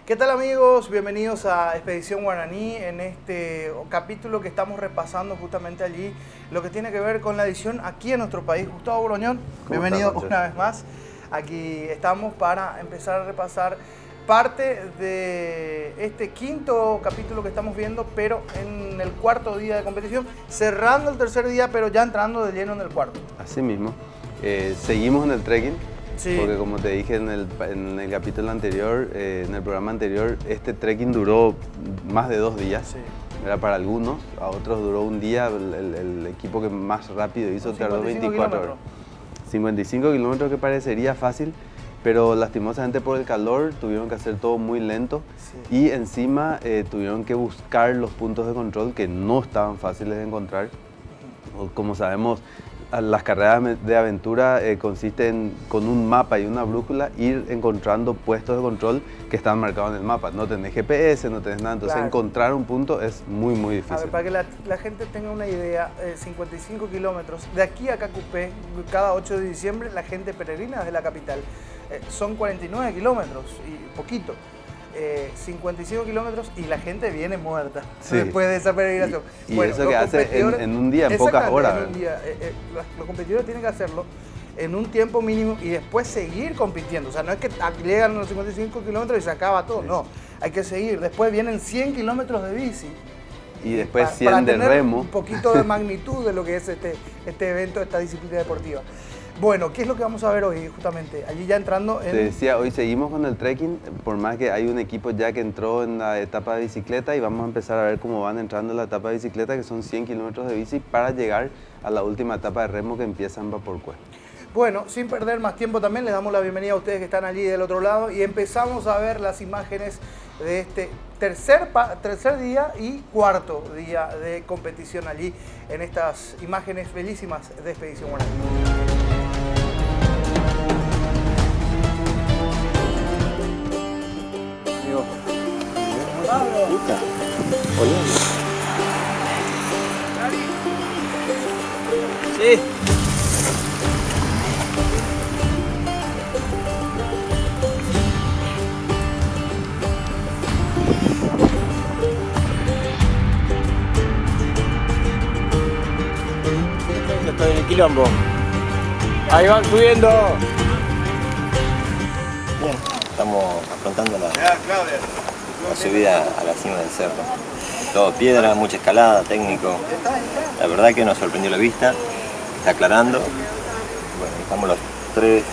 ¿Qué tal amigos? Bienvenidos a Expedición Guaraní en este capítulo que estamos repasando justamente allí lo que tiene que ver con la edición aquí en nuestro país. Gustavo Broñón, bienvenido una vez más. Aquí estamos para empezar a repasar parte de este quinto capítulo que estamos viendo, pero en el cuarto día de competición, cerrando el tercer día, pero ya entrando de lleno en el cuarto. Así mismo. Seguimos en el trekking. Sí. Porque como te dije en el capítulo anterior, en el programa anterior, este trekking duró más de 2 días. Sí. Era para algunos, a otros duró un día. El equipo que más rápido hizo tardó 24 horas. 55 kilómetros que parecería fácil, pero lastimosamente por el calor tuvieron que hacer todo muy lento. Sí. Y encima tuvieron que buscar los puntos de control que no estaban fáciles de encontrar. Como sabemos, las carreras de aventura consisten con un mapa y una brújula ir encontrando puestos de control que están marcados en el mapa. No tenés GPS, no tenés nada, entonces claro, encontrar un punto es muy difícil. A ver, para que la gente tenga una idea, 55 kilómetros, de aquí a Cacupé, cada 8 de diciembre la gente peregrina desde la capital. Son 49 kilómetros y poquito. 55 kilómetros y la gente viene muerta, sí, después de esa peregrinación. Y bueno, eso que hace en un día, en pocas horas. En un día, los competidores tienen que hacerlo en un tiempo mínimo y después seguir compitiendo. O sea, no es que llegan los 55 kilómetros y se acaba todo, sí, no. Hay que seguir. Después vienen 100 kilómetros de bici. Y después 100 de remo. Un poquito de magnitud de lo que es este evento, esta disciplina deportiva. Bueno, ¿qué es lo que vamos a ver hoy justamente? Allí ya entrando en... Te decía, hoy seguimos con el trekking, por más que hay un equipo ya que entró en la etapa de bicicleta y vamos a empezar a ver cómo van entrando en la etapa de bicicleta, que son 100 kilómetros de bici para llegar a la última etapa de remo que empieza en Vaporcue. Bueno, sin perder más tiempo también les damos la bienvenida a ustedes que están allí del otro lado y empezamos a ver las imágenes de este tercer día y cuarto día de competición allí en estas imágenes bellísimas de Expedición Guaraní. Sí. Estoy en el quilombo. Ahí van subiendo. Bien, estamos afrontando la subida a la cima del cerro. Todo piedra, mucha escalada, técnico. La verdad que nos sorprendió la vista, está aclarando. Bueno, estamos los 3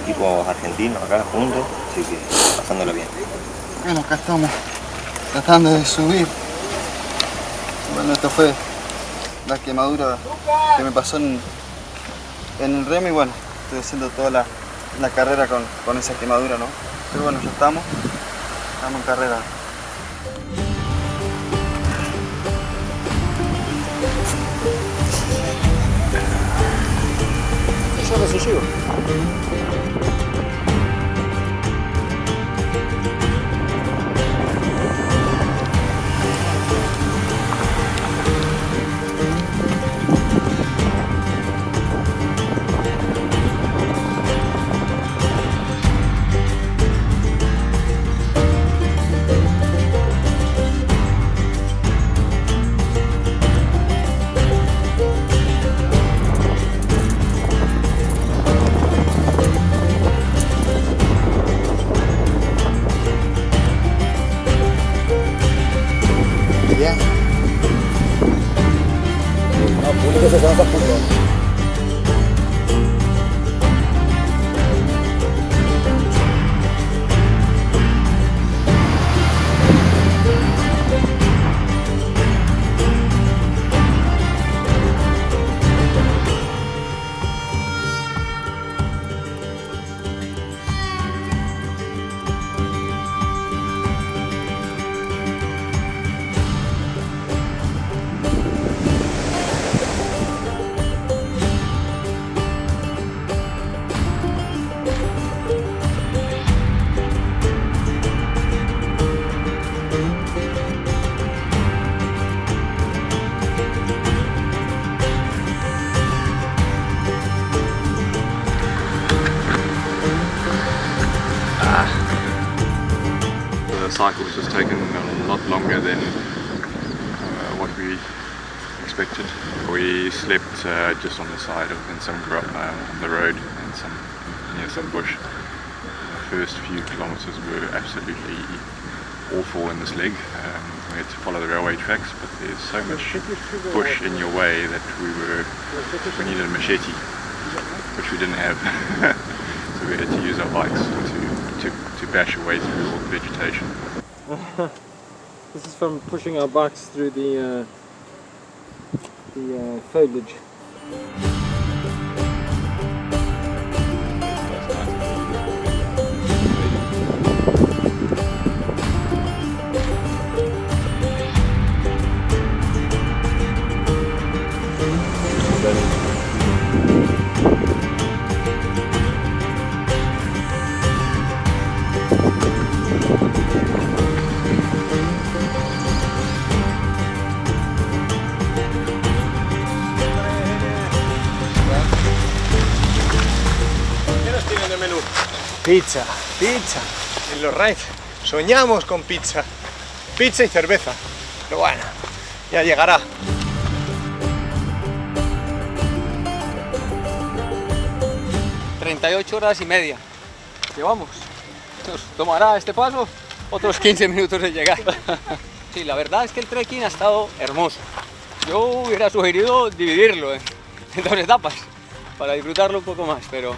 equipos argentinos acá juntos, así que pasándolo bien. Bueno, acá estamos tratando de subir. Bueno, esto fue la quemadura que me pasó en el remo y bueno, estoy haciendo toda la carrera con esa quemadura, ¿no? Pero bueno, ya estamos en carrera. Yo no sé, llego. cycle was just taking a lot longer than what we expected. We slept just on the side of in some on the road and near some bush. The first few kilometers were absolutely awful in this leg. We had to follow the railway tracks, but there's so much bush in your way that we needed a machete, which we didn't have. So we had to use our bikes to bash away through all the vegetation. This is from pushing our bikes through the foliage. Pizza, pizza. En los raids soñamos con pizza. Pizza y cerveza. Pero bueno, ya llegará. ...38 horas y media llevamos. Nos tomará este paso otros 15 minutos de llegar. Sí, la verdad es que el trekking ha estado hermoso. Yo hubiera sugerido dividirlo en 2 etapas para disfrutarlo un poco más, pero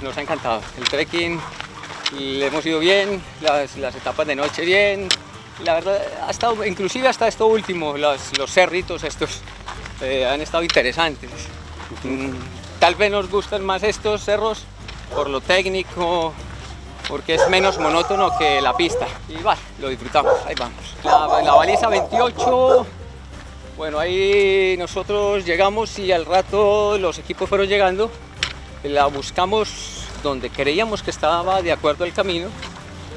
nos ha encantado. El trekking le hemos ido bien, las etapas de noche bien. La verdad ha estado, inclusive hasta esto último, los cerritos estos han estado interesantes. Tal vez nos gustan más estos cerros por lo técnico, porque es menos monótono que la pista. Y vale, lo disfrutamos, ahí vamos. La baliza 28, bueno, ahí nosotros llegamos y al rato los equipos fueron llegando. La buscamos donde creíamos que estaba de acuerdo al camino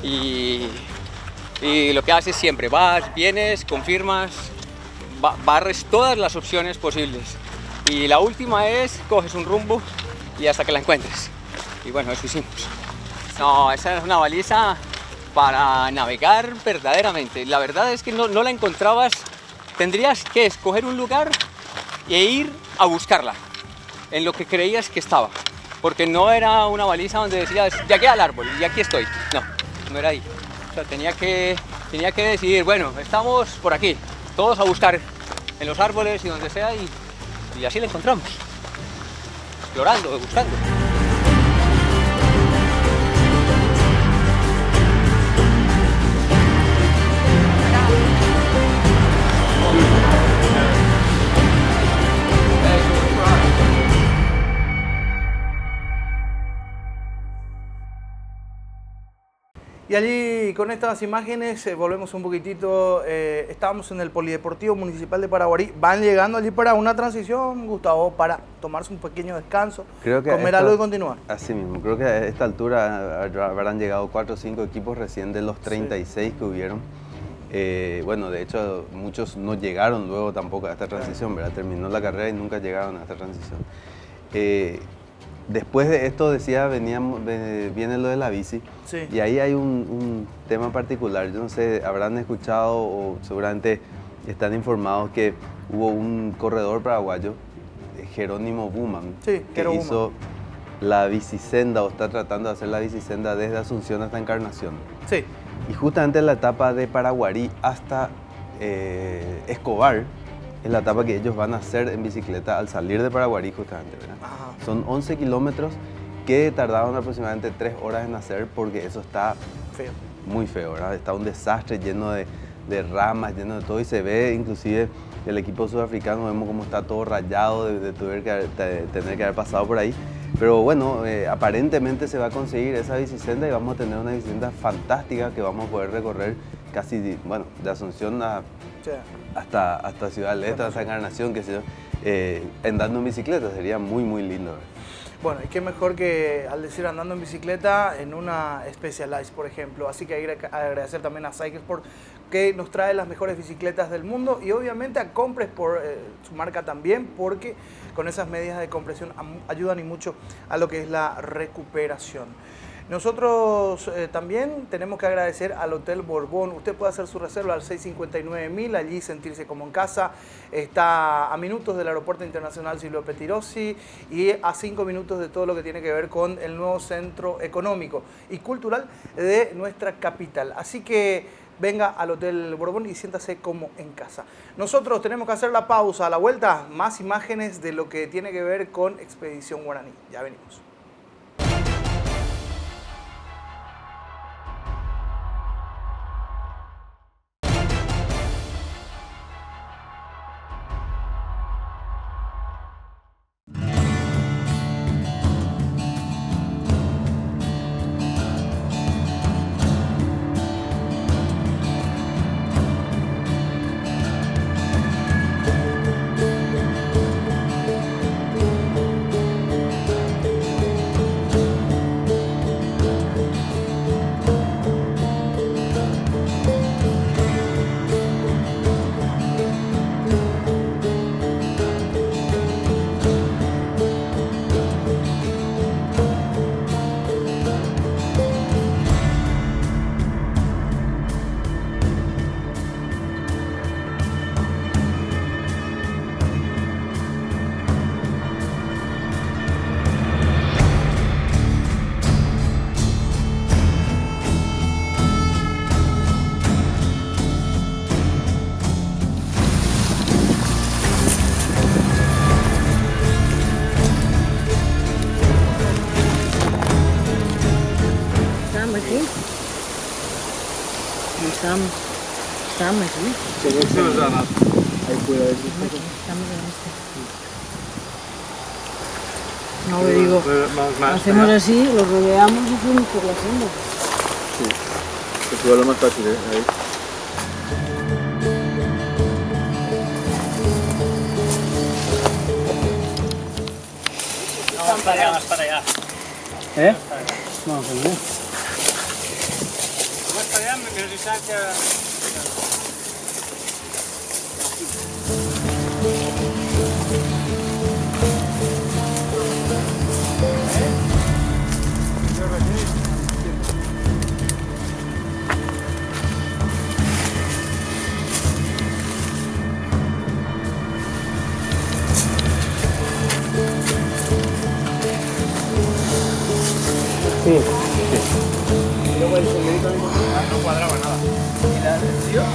y lo que haces siempre, vas, vienes, confirmas, barres todas las opciones posibles y la última es coges un rumbo y hasta que la encuentres. Y bueno, eso hicimos. No, esa es una baliza para navegar verdaderamente. La verdad es que no la encontrabas, tendrías que escoger un lugar e ir a buscarla en lo que creías que estaba. Porque no era una baliza donde decías, llegué al árbol y aquí estoy. No era ahí. O sea, tenía que decidir, bueno, estamos por aquí, todos a buscar en los árboles y donde sea y así la encontramos. Explorando, buscando. Y allí con estas imágenes volvemos un poquitito, estábamos en el Polideportivo Municipal de Paraguarí, van llegando allí para una transición, Gustavo, para tomarse un pequeño descanso, comer algo y continuar. Así mismo, creo que a esta altura habrán llegado 4 o 5 equipos recién de los 36 que hubieron. Bueno, de hecho muchos no llegaron luego tampoco a esta transición, ¿verdad? Terminó la carrera y nunca llegaron a esta transición. Después de esto, decía, viene lo de la bici, sí. Y ahí hay un tema particular. Yo no sé, habrán escuchado o seguramente están informados que hubo un corredor paraguayo, Jerónimo Buman, sí, que hizo la bicisenda o está tratando de hacer la bicisenda desde Asunción hasta Encarnación. Sí. Y justamente en la etapa de Paraguarí hasta Escobar, es la etapa que ellos van a hacer en bicicleta al salir de Paraguarí justamente, ¿verdad? Ajá. Son 11 kilómetros que tardaron aproximadamente 3 horas en hacer porque eso está feo. Muy feo, ¿verdad? Está un desastre lleno de ramas, lleno de todo y se ve inclusive el equipo sudafricano, vemos cómo está todo rayado de tener que haber pasado por ahí. Pero bueno, aparentemente se va a conseguir esa bicicenda y vamos a tener una bicicenda fantástica que vamos a poder recorrer casi, bueno, de Asunción hasta Ciudad del Este, hasta Encarnación, qué sé yo, andando en bicicleta, sería muy, muy lindo. Bueno, y qué mejor que al decir andando en bicicleta en una Specialized, por ejemplo. Así que hay que agradecer también a Cyclesport que nos trae las mejores bicicletas del mundo y obviamente a Compressport, su marca también, porque con esas medidas de compresión ayudan y mucho a lo que es la recuperación. Nosotros también tenemos que agradecer al Hotel Borbón. Usted puede hacer su reserva al 659.000, allí sentirse como en casa. Está a minutos del Aeropuerto Internacional Silvio Pettirossi y a 5 minutos de todo lo que tiene que ver con el nuevo centro económico y cultural de nuestra capital. Así que venga al Hotel Borbón y siéntase como en casa. Nosotros tenemos que hacer la pausa. A la vuelta, más imágenes de lo que tiene que ver con Expedición Guaraní. Ya venimos. Estamos aquí. Ahí fuera. No, le digo, hacemos así, lo rodeamos y fuimos por la senda. Sí, que lo más fácil, ahí. Vamos para allá. Vamos allá. Más para allá, menos distancia. Sí. Y luego el senderito no cuadraba nada. ¿Y la decisión?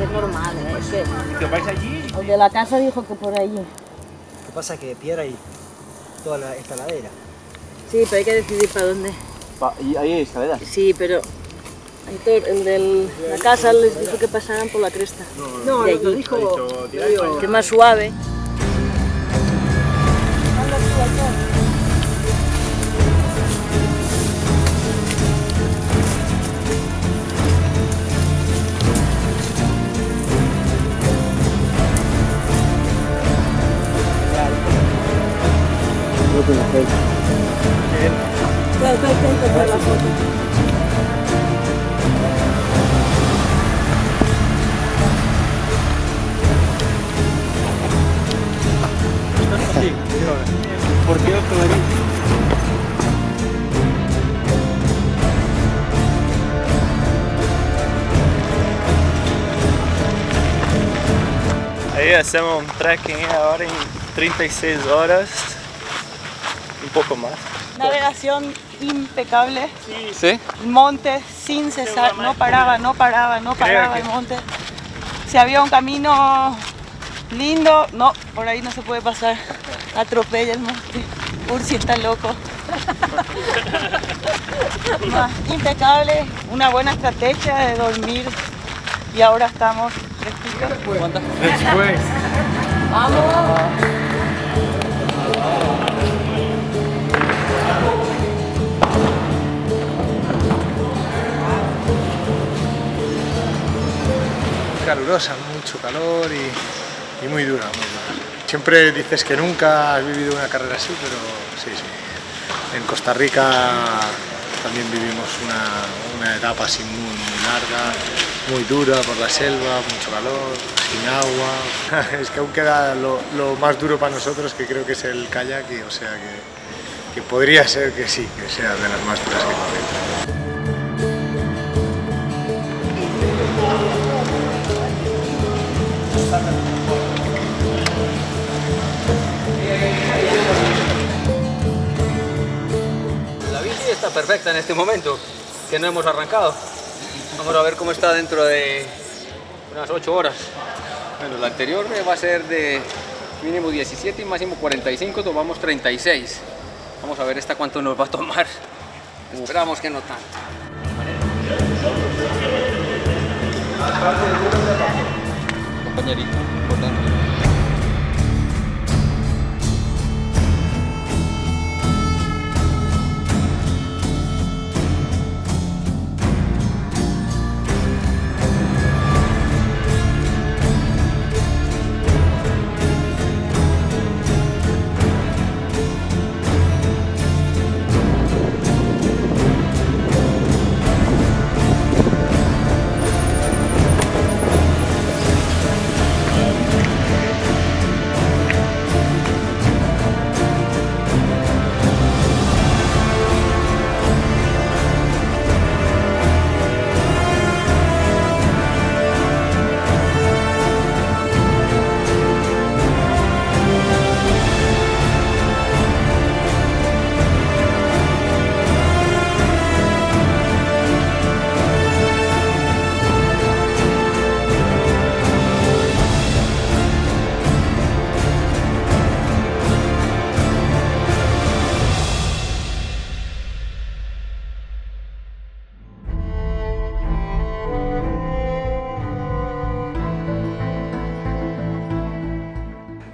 Es normal, es que ¿Que vais allí? el de la casa dijo que por allí. Lo que pasa es que piedra y toda esta ladera. Sí, pero hay que decidir para dónde. ¿Y ahí hay escalera? Sí, pero el de la casa les dijo que pasaran por la cresta. No, de allí. Que es más suave. Hay que la foto. ¿Por qué otro ahí? Aí hacemos un trekking ahora en 36 horas, un poco más. Navegación impecable. ¿Sí? El monte sin cesar, no paraba el monte. Si había un camino lindo, no, por ahí no se puede pasar. Atropella el monte. Ursi está loco. Impecable, una buena estrategia de dormir y ahora estamos fresquitos. Después. ¡Vamos! Calurosa, mucho calor y muy dura, muy dura. Siempre dices que nunca has vivido una carrera así, pero sí, sí. En Costa Rica también vivimos una etapa así muy larga, muy dura por la selva, mucho calor, sin agua. Es que aún queda lo más duro para nosotros, que creo que es el kayak, y, o sea que podría ser que sí, que sea de las más duras que corren. La bici está perfecta en este momento, que no hemos arrancado. Vamos a ver cómo está dentro de unas 8 horas. Bueno, la anterior va a ser de mínimo 17 y máximo 45, tomamos 36. Vamos a ver esta cuánto nos va a tomar. Esperamos que no tanto. Compañerito, importante.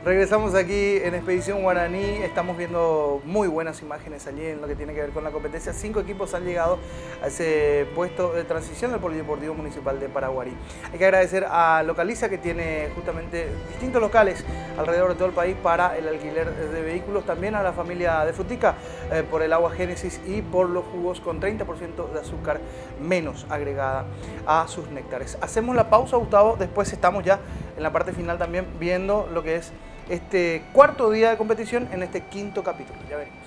Regresamos aquí en Expedición Guaraní, estamos viendo muy buenas imágenes allí en lo que tiene que ver con la competencia. 5 equipos han llegado a ese puesto de transición del Polideportivo Municipal de Paraguarí. Hay que agradecer a Localiza, que tiene justamente distintos locales alrededor de todo el país para el alquiler de vehículos. También a la familia de Frutica por el agua Génesis y por los jugos con 30% de azúcar menos agregada a sus néctares. Hacemos la pausa, Gustavo, después estamos ya en la parte final también viendo lo que es este cuarto día de competición en este quinto capítulo. Ya veremos.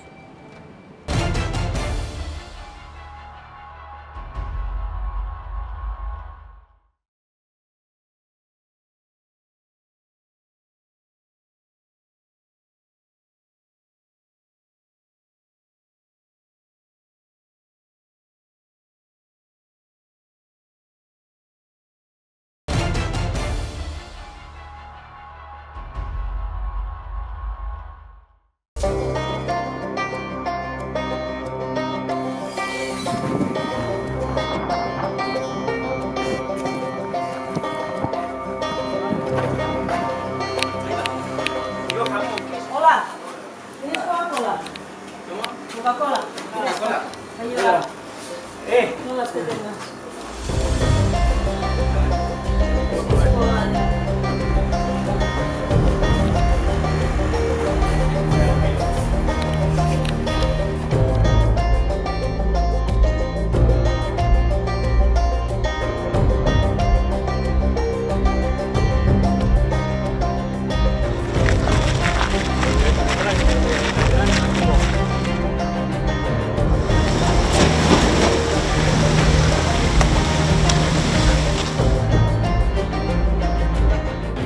Hola, ¿tienes Coca-Cola? Coca-Cola. Coca-Cola. Ayuda. Todas las que tengas.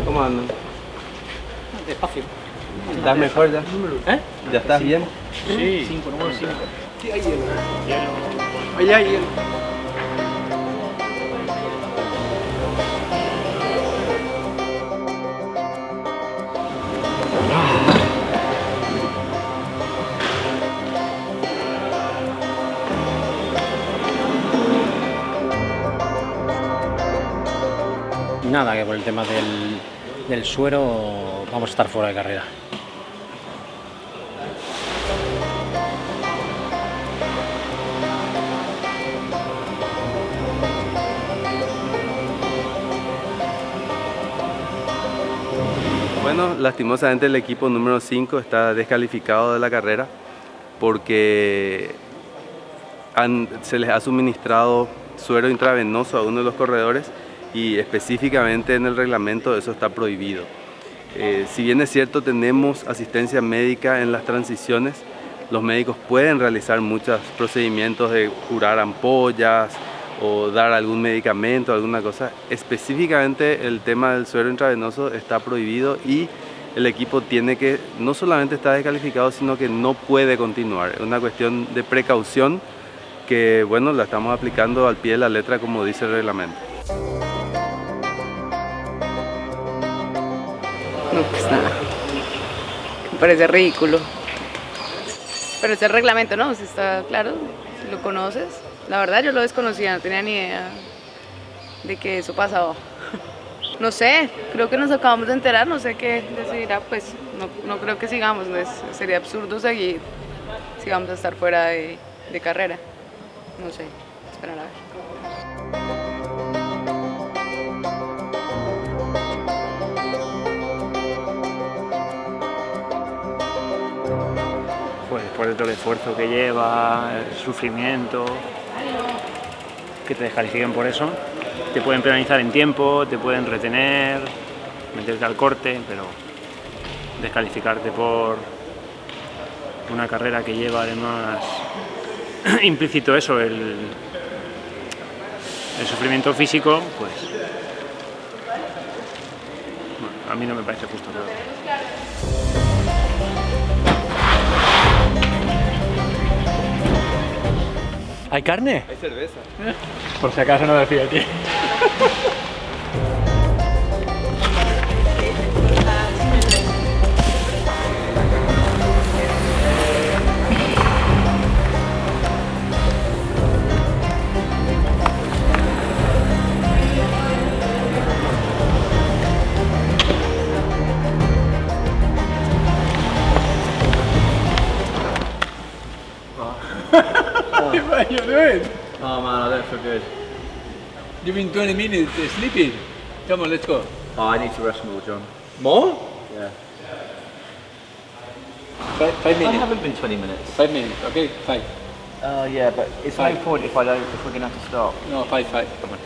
¿Cómo andan? Despacio. ¿Estás mejor ya? ¿Ya estás bien? Sí. 5, número 5. Sí, hay hielo. Allá hay hielo. Nada, que por el tema del suero vamos a estar fuera de carrera. Bueno, lastimosamente el equipo número 5 está descalificado de la carrera. porque se les ha suministrado suero intravenoso a uno de los corredores y específicamente en el reglamento eso está prohibido. Si bien es cierto, tenemos asistencia médica en las transiciones, los médicos pueden realizar muchos procedimientos de curar ampollas o dar algún medicamento, alguna cosa. Específicamente el tema del suero intravenoso está prohibido y el equipo tiene que, no solamente está descalificado, sino que no puede continuar. Es una cuestión de precaución que, bueno, la estamos aplicando al pie de la letra como dice el reglamento. No, pues nada, me parece ridículo. Pero es el reglamento, ¿no? Si está claro, si lo conoces. La verdad yo lo desconocía, no tenía ni idea de que eso pasaba. No sé, creo que nos acabamos de enterar, no sé qué decidirá, pues no creo que sigamos, sería absurdo seguir si vamos a estar fuera de carrera. No sé, esperar a ver. Pues después de todo el esfuerzo que lleva, el sufrimiento, que te descalifiquen por eso, te pueden penalizar en tiempo, te pueden retener, meterte al corte, pero descalificarte por una carrera que lleva además implícito eso, el sufrimiento físico, pues bueno, a mí no me parece justo, claro. ¿Hay carne? Hay cerveza. Por si acaso no decía, tío. What are you doing? Oh man, I don't feel good. You've been 20 minutes sleeping. Come on, let's go. Oh, I need to rest more, John. More? Yeah. 5 minutes. I haven't been 20 minutes. 5 minutes, okay? 5. Yeah, but it's no point if we're going to have to stop. No, 5. Come on.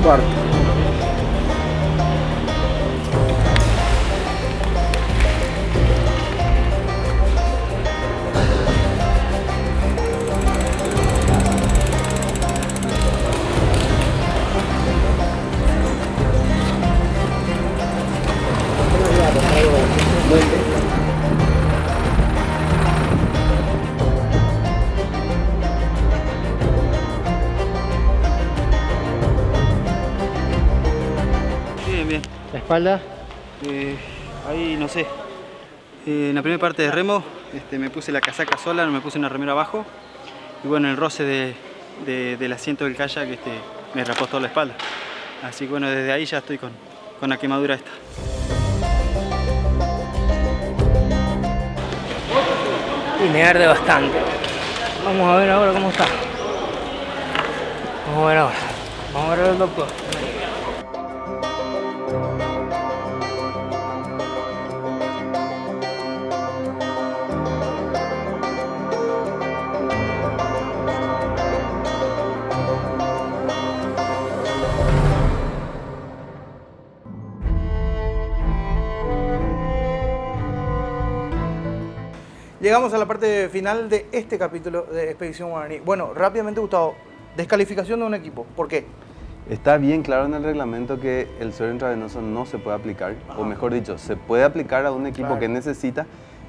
Cuarto. Bien. ¿La espalda? Ahí no sé. En la primera parte de remo me puse la casaca sola, no me puse una remera abajo. Y bueno, el roce del asiento del kayak me raspó toda la espalda. Así que bueno, desde ahí ya estoy con la quemadura esta. Y me arde bastante. Vamos a ver ahora cómo está. Vamos a ver ahora. Vamos a ver al doctor. Llegamos a la parte final de este capítulo de Expedición Guaraní. Bueno, rápidamente, Gustavo, descalificación de un equipo. ¿Por qué? Está bien claro en el reglamento que el suero intravenoso no se puede aplicar, o mejor dicho, se puede aplicar a un equipo que necesita,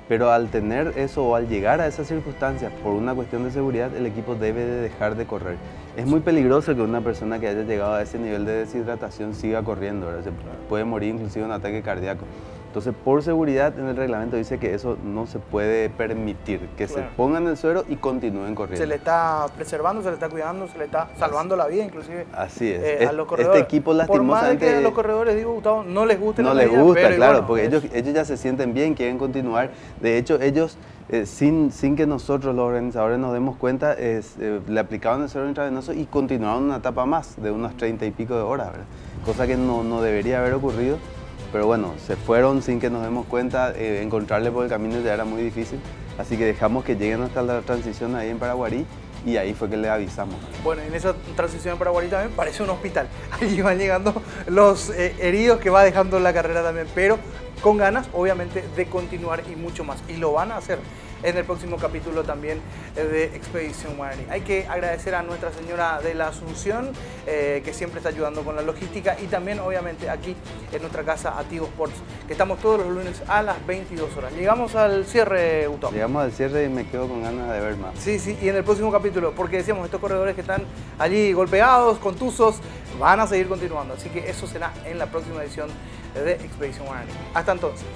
pero al tener eso o al llegar a esas circunstancias por una cuestión de seguridad, el equipo debe de dejar de correr. Es muy peligroso que una persona que haya llegado a ese nivel de deshidratación siga corriendo, ¿verdad? Se puede morir inclusive de un ataque cardíaco. Entonces, por seguridad, en el reglamento dice que eso no se puede permitir, que se pongan el suero y continúen corriendo. Se le está preservando, se le está cuidando, se le está salvando la vida, inclusive. Así es. A los corredores. Este equipo lastimosamente... Por más de que a los corredores, digo, Gustavo, no les guste no la les medida, gusta, pero claro, bueno, porque ellos ya se sienten bien, quieren continuar. De hecho, ellos, sin que nosotros, los organizadores, nos demos cuenta, le aplicaban el suero intravenoso y continuaron una etapa más, de unos 30 y pico de horas, ¿verdad? Cosa que no debería haber ocurrido. Pero bueno, se fueron sin que nos demos cuenta, encontrarle por el camino ya era muy difícil, así que dejamos que lleguen hasta la transición ahí en Paraguarí y ahí fue que le avisamos. Bueno, en esa transición en Paraguarí también parece un hospital, allí van llegando los heridos que va dejando la carrera también, pero con ganas obviamente de continuar y mucho más, y lo van a hacer en el próximo capítulo también de Expedición Guaraní. Hay que agradecer a Nuestra Señora de la Asunción, que siempre está ayudando con la logística, y también obviamente aquí en nuestra casa Atigo Sports, que estamos todos los lunes a las 22 horas. Llegamos al cierre, Gustavo. Llegamos al cierre y me quedo con ganas de ver más. Sí, sí, y en el próximo capítulo, porque decíamos, estos corredores que están allí golpeados, contusos, van a seguir continuando. Así que eso será en la próxima edición de Expedición Guaraní. Hasta entonces.